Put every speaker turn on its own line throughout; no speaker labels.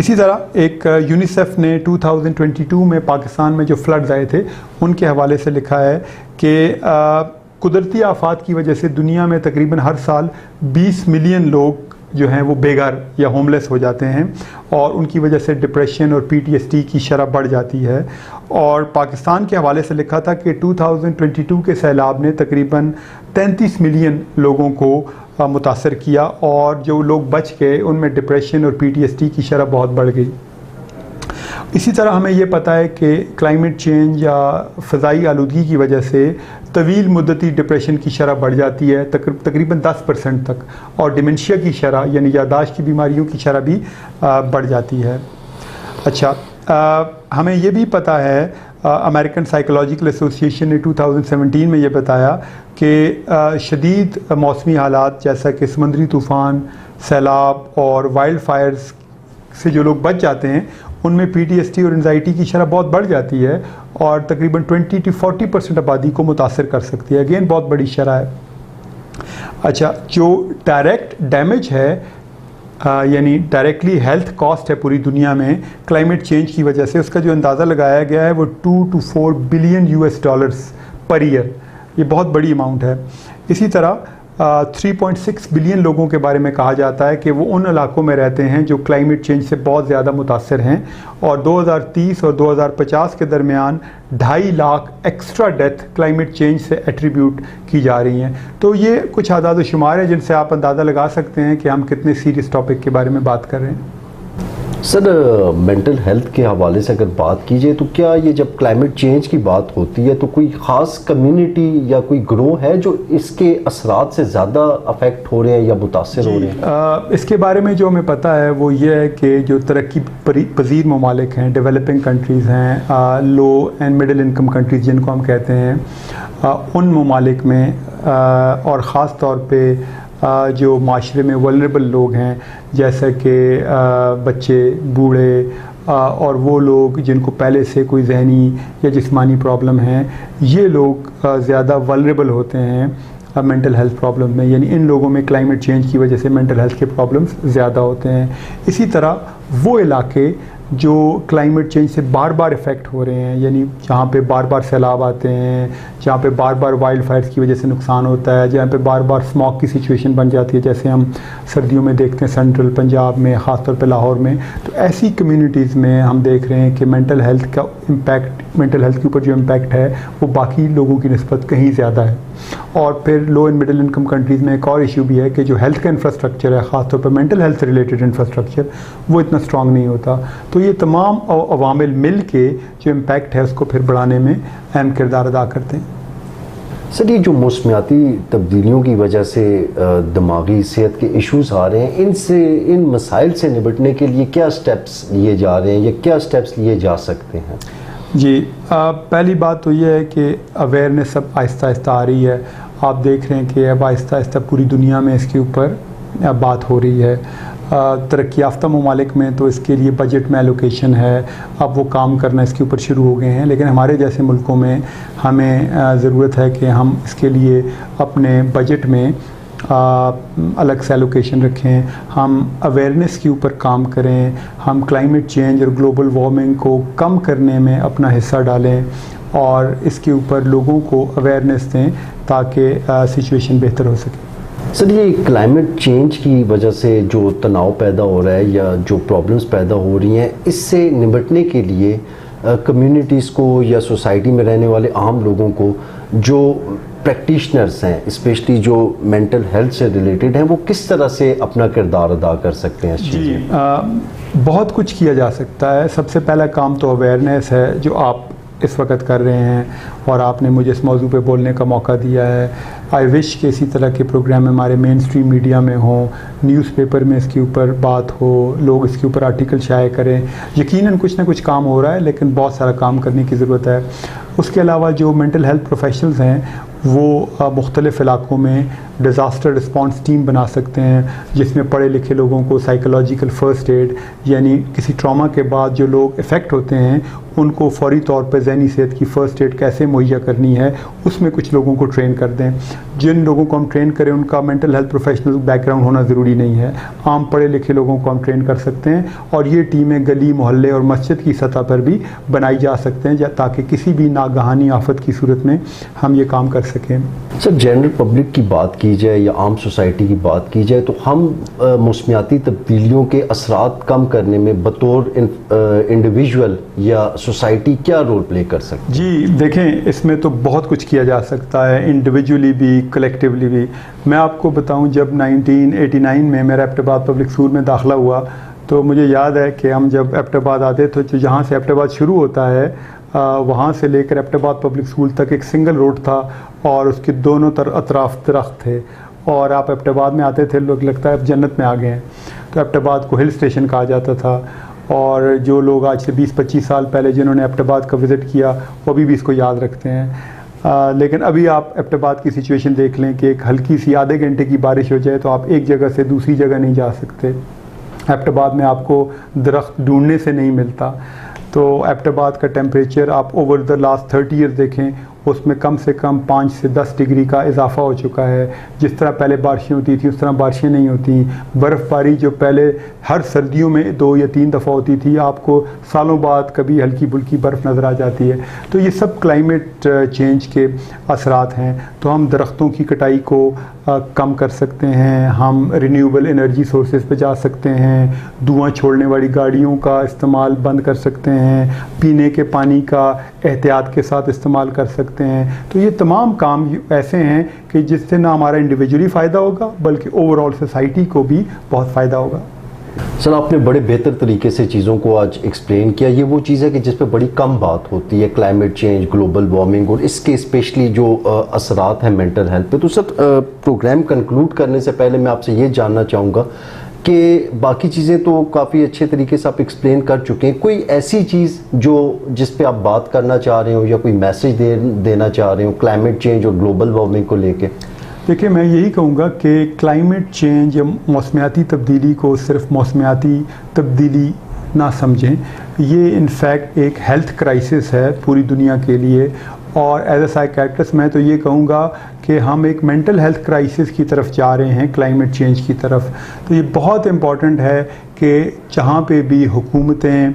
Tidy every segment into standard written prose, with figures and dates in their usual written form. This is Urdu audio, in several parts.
اسی طرح ایک یونیسیف نے 2022 میں پاکستان میں جو فلڈز آئے تھے ان کے حوالے سے لکھا ہے کہ قدرتی آفات کی وجہ سے دنیا میں تقریباً ہر سال 20 ملین لوگ جو ہیں وہ بے گھر یا ہوم لیس ہو جاتے ہیں اور ان کی وجہ سے ڈپریشن اور PTSD کی شرح بڑھ جاتی ہے. اور پاکستان کے حوالے سے لکھا تھا کہ 2022 کے سیلاب نے تقریباً 33 ملین لوگوں کو متاثر کیا اور جو لوگ بچ گئے ان میں ڈپریشن اور PTSD کی شرح بہت بڑھ گئی. اسی طرح ہمیں یہ پتہ ہے کہ کلائمیٹ چینج یا فضائی آلودگی کی وجہ سے طویل مدتی ڈپریشن کی شرح بڑھ جاتی ہے تقریباً 10% تک, اور ڈیمنشیا کی شرح یعنی یادداشت کی بیماریوں کی شرح بھی بڑھ جاتی ہے. اچھا, ہمیں یہ بھی پتہ ہے امریکن سائیکولوجیکل ایسوسی ایشن نے 2017 میں یہ بتایا کہ شدید موسمی حالات جیسا کہ سمندری طوفان, سیلاب اور وائلڈ فائرز سے جو لوگ بچ جاتے ہیں ان میں PTSD اور انزائٹی کی شرح بہت بڑھ جاتی ہے اور تقریباً 20 to 40% آبادی کو متاثر کر سکتی ہے. اگین بہت بڑی شرح ہے. اچھا, جو ڈائریکٹ ڈیمیج ہے یعنی ڈائریکٹلی ہیلتھ کاسٹ ہے پوری دنیا میں کلائمیٹ چینج کی وجہ سے, اس کا جو اندازہ لگایا گیا ہے وہ 2 to 4 billion US$ per year. یہ بہت بڑی اماؤنٹ ہے. اسی طرح 3.6 بلین لوگوں کے بارے میں کہا جاتا ہے کہ وہ ان علاقوں میں رہتے ہیں جو کلائمیٹ چینج سے بہت زیادہ متاثر ہیں, اور 2030 اور 2050 کے درمیان 2.5 lakh extra death climate change سے ایٹریبیوٹ کی جا رہی ہیں. تو یہ کچھ اعداد و شمار ہیں جن سے آپ اندازہ لگا سکتے ہیں کہ ہم کتنے سیریس ٹاپک کے بارے میں بات کر رہے ہیں.
سر, مینٹل ہیلتھ کے حوالے سے اگر بات کی جائے تو کیا یہ جب کلائمیٹ چینج کی بات ہوتی ہے تو کوئی خاص کمیونٹی یا کوئی گروہ ہے جو اس کے اثرات سے زیادہ افیکٹ ہو رہے ہیں یا متاثر ہو رہے ہیں؟
اس کے بارے میں جو ہمیں پتہ ہے وہ یہ ہے کہ جو ترقی پذیر ممالک ہیں, ڈیولپنگ کنٹریز ہیں, لو اینڈ مڈل انکم کنٹریز جن کو ہم کہتے ہیں, ان ممالک میں اور خاص طور پہ جو معاشرے میں ولنریبل لوگ ہیں جیسا کہ بچے, بوڑھے اور وہ لوگ جن کو پہلے سے کوئی ذہنی یا جسمانی پرابلم ہیں, یہ لوگ زیادہ ولنریبل ہوتے ہیں مینٹل ہیلتھ پرابلم میں. یعنی ان لوگوں میں کلائمیٹ چینج کی وجہ سے مینٹل ہیلتھ کے پرابلمس زیادہ ہوتے ہیں. اسی طرح وہ علاقے جو کلائمیٹ چینج سے بار بار افیکٹ ہو رہے ہیں, یعنی جہاں پہ بار بار سیلاب آتے ہیں, جہاں پہ بار بار وائلڈ فائرز کی وجہ سے نقصان ہوتا ہے, جہاں پہ بار بار اسموگ کی سچویشن بن جاتی ہے جیسے ہم سردیوں میں دیکھتے ہیں سینٹرل پنجاب میں, خاص طور پہ لاہور میں. تو ایسی کمیونٹیز میں ہم دیکھ رہے ہیں کہ مینٹل ہیلتھ کا امپیکٹ, مینٹل ہیلتھ کے اوپر جو امپیکٹ ہے وہ باقی لوگوں کی نسبت کہیں زیادہ ہے. اور پھر لو اینڈ مڈل انکم کنٹریز میں ایک اور ایشو بھی ہے کہ جو ہیلتھ کا انفراسٹرکچر ہے, خاص طور پہ مینٹل ہیلتھ سے ریلیٹڈ انفراسٹرکچر, وہ اتنا اسٹرانگ نہیں ہوتا. تو یہ تمام عوامل مل کے جو امپیکٹ ہے اس کو پھر بڑھانے میں اہم کردار ادا کرتے ہیں.
سر, یہ جو موسمیاتی تبدیلیوں کی وجہ سے دماغی صحت کے ایشوز آ رہے ہیں, ان مسائل سے نمٹنے کے لیے کیا سٹیپس لیے جا رہے ہیں یا کیا سٹیپس لیے جا سکتے ہیں؟
جی, پہلی بات تو یہ ہے کہ اویئرنیس اب آہستہ آہستہ آ رہی ہے. آپ دیکھ رہے ہیں کہ اب آہستہ آہستہ پوری دنیا میں اس کے اوپر بات ہو رہی ہے. ترقی یافتہ ممالک میں تو اس کے لیے بجٹ میں ایلوکیشن ہے, اب وہ کام کرنا اس کے اوپر شروع ہو گئے ہیں. لیکن ہمارے جیسے ملکوں میں ہمیں ضرورت ہے کہ ہم اس کے لیے اپنے بجٹ میں الگ سے ایلوکیشن رکھیں, ہم اویئرنیس کے اوپر کام کریں, ہم کلائمیٹ چینج اور گلوبل وارمنگ کو کم کرنے میں اپنا حصہ ڈالیں اور اس کے اوپر لوگوں کو اویئرنیس دیں تاکہ سچویشن بہتر ہو سکے.
سر, یہ کلائمیٹ چینج کی وجہ سے جو تناؤ پیدا ہو رہا ہے یا جو پرابلمس پیدا ہو رہی ہیں, اس سے نمٹنے کے لیے کمیونٹیز کو یا سوسائٹی میں رہنے والے عام لوگوں کو جو پریکٹیشنرز ہیں, اسپیشلی جو مینٹل ہیلتھ سے ریلیٹڈ ہیں, وہ کس طرح سے اپنا کردار ادا کر سکتے ہیں اس چیز میں؟
بہت کچھ کیا جا سکتا ہے. سب سے پہلا کام تو اویئرنیس ہے جو آپ اس وقت کر رہے ہیں اور آپ نے مجھے اس موضوع پہ بولنے کا موقع دیا ہے. آئی وش کہ اسی طرح کے پروگرام ہمارے مین اسٹریم میڈیا میں ہوں, نیوز پیپر میں اس کے اوپر بات ہو, لوگ اس کے اوپر آرٹیکل شائع کریں. یقیناً کچھ نہ کچھ کام ہو رہا ہے لیکن بہت سارا کام کرنے کی ضرورت ہے. اس کے علاوہ جو مینٹل ہیلتھ پروفیشنلز ہیں وہ مختلف علاقوں میں ڈیزاسٹر رسپانس ٹیم بنا سکتے ہیں جس میں پڑھے لکھے لوگوں کو سائیکولوجیکل فرسٹ ایڈ, یعنی کسی ٹراما کے بعد جو لوگ افیکٹ ہوتے ہیں ان کو فوری طور پہ ذہنی صحت کی فرسٹ ایڈ کیسے مہیا کرنی ہے اس میں کچھ لوگوں کو ٹرین کر دیں. جن لوگوں کو ہم ٹرین کریں ان کا mental health professional back ground ہونا ضروری نہیں ہے, عام پڑھے لکھے لوگوں کو ہم ٹرین کر سکتے ہیں, اور یہ ٹیمیں گلی محلے اور مسجد کی سطح پر بھی بنائی جا سکتے ہیں تاکہ کسی بھی ناگہانی آفت کی صورت میں ہم یہ کام کر سکیں.
سر, جنرل پبلک کی بات کی جائے یا عام سوسائٹی کی بات کی جائے تو ہم موسمیاتی تبدیلیوں کے اثرات کم کرنے میں بطور انڈیویجول یا سوسائٹی کیا رول پلے کر سکتے ہیں؟
جی دیکھیں, اس میں تو بہت کچھ کیا جا سکتا ہے, انڈیویجولی بھی کلیکٹیولی بھی. میں آپ کو بتاؤں, جب 1989 میں میرا ایبٹ آباد پبلک اسکول میں داخلہ ہوا تو مجھے یاد ہے کہ ہم جب ایبٹ آباد آتے تو جہاں سے ایبٹ آباد شروع ہوتا ہے وہاں سے لے کر ایبٹ آباد پبلک اسکول تک ایک سنگل روڈ تھا اور اس کے دونوں اطراف درخت تھے, اور آپ ایبٹ آباد میں آتے تھے لوگ لگتا ہے اب جنت میں آ گئے ہیں. تو ایبٹ آباد کو ہل اسٹیشن کہا جاتا تھا, اور جو لوگ آج سے 20-25 سال پہلے جنہوں نے ایبٹ آباد کا وزٹ کیا وہ ابھی بھی اس کو یاد رکھتے ہیں. لیکن ابھی آپ ایبٹ آباد کی سچویشن دیکھ لیں کہ ایک ہلکی سی آدھے گھنٹے کی بارش ہو جائے تو آپ ایک جگہ سے دوسری جگہ نہیں جا سکتے. ایبٹ آباد میں آپ کو درخت ڈھونڈنے سے نہیں ملتا. تو ایبٹ آباد کا ٹیمپریچر آپ اوور دا لاسٹ 30 ایئر دیکھیں, اس میں کم سے کم 5 سے 10 ڈگری کا اضافہ ہو چکا ہے. جس طرح پہلے بارشیں ہوتی تھیں اس طرح بارشیں نہیں ہوتی. برف باری جو پہلے ہر سردیوں میں 2 یا 3 دفعہ ہوتی تھی, آپ کو سالوں بعد کبھی ہلکی پھلکی برف نظر آ جاتی ہے. تو یہ سب کلائمیٹ چینج کے اثرات ہیں. تو ہم درختوں کی کٹائی کو کم کر سکتے ہیں, ہم رینیوبل انرجی سورسز پہ جا سکتے ہیں, دھواں چھوڑنے والی گاڑیوں کا استعمال بند کر سکتے ہیں, پینے کے پانی کا احتیاط کے ساتھ استعمال کر سکتے ہیں. تو یہ تمام کام ایسے ہیں کہ جس سے نہ ہمارا انڈیویجولی فائدہ ہوگا بلکہ اوور آل سوسائٹی کو بھی بہت فائدہ ہوگا.
سر, آپ نے بڑے بہتر طریقے سے چیزوں کو آج ایکسپلین کیا. یہ وہ چیز ہے کہ جس پہ بڑی کم بات ہوتی ہے, کلائمیٹ چینج, گلوبل وارمنگ اور اس کے اسپیشلی جو اثرات ہیں مینٹل ہیلتھ پہ. تو سر, پروگرام کنکلوڈ کرنے سے پہلے میں آپ سے یہ جاننا چاہوں گا کہ باقی چیزیں تو کافی اچھے طریقے سے آپ ایکسپلین کر چکے ہیں, کوئی ایسی چیز جس پہ آپ بات کرنا چاہ رہے ہو یا کوئی میسیج دینا چاہ رہے ہو کلائمیٹ چینج اور گلوبل وارمنگ کو لے کے؟
دیکھیں, میں یہی کہوں گا کہ کلائمیٹ چینج یا موسمیاتی تبدیلی کو صرف موسمیاتی تبدیلی نہ سمجھیں. یہ انفیکٹ ایک ہیلتھ کرائسس ہے پوری دنیا کے لیے, اور ایز اے سائیکیٹرسٹ میں تو یہ کہوں گا کہ ہم ایک مینٹل ہیلتھ کرائسس کی طرف جا رہے ہیں, کلائمیٹ چینج کی طرف. تو یہ بہت امپورٹنٹ ہے کہ جہاں پہ بھی حکومتیں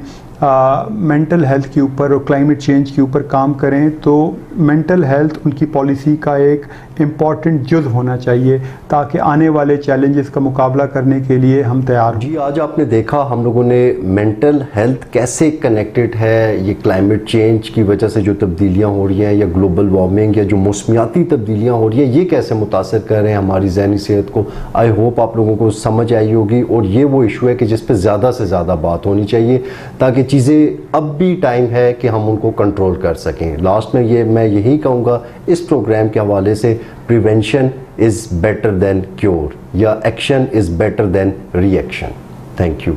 مینٹل ہیلتھ کے اوپر اور کلائمیٹ چینج کے اوپر کام کریں تو مینٹل ہیلتھ ان کی پالیسی کا ایک امپورٹنٹ جز ہونا چاہیے تاکہ آنے والے چیلنجز کا مقابلہ کرنے کے لیے ہم تیار ہوں.
جی, آج آپ نے دیکھا ہم لوگوں نے مینٹل ہیلتھ کیسے کنیکٹڈ ہے یہ کلائمیٹ چینج کی وجہ سے جو تبدیلیاں ہو رہی ہیں, یا گلوبل وارمنگ یا جو موسمیاتی تبدیلیاں ہو رہی ہیں, یہ کیسے متاثر کر رہے ہیں ہماری ذہنی صحت کو. آئی ہوپ آپ لوگوں کو سمجھ آئی ہوگی, اور یہ وہ ایشو ہے کہ جس پہ زیادہ سے زیادہ بات ہونی چاہیے تاکہ چیزیں اب بھی ٹائم ہے کہ ہم ان کو کنٹرول کر سکیں. لاسٹ میں یہی کہوں گا اس پروگرام کے حوالے سے, prevention is better than cure یا action is better than reaction. Thank you.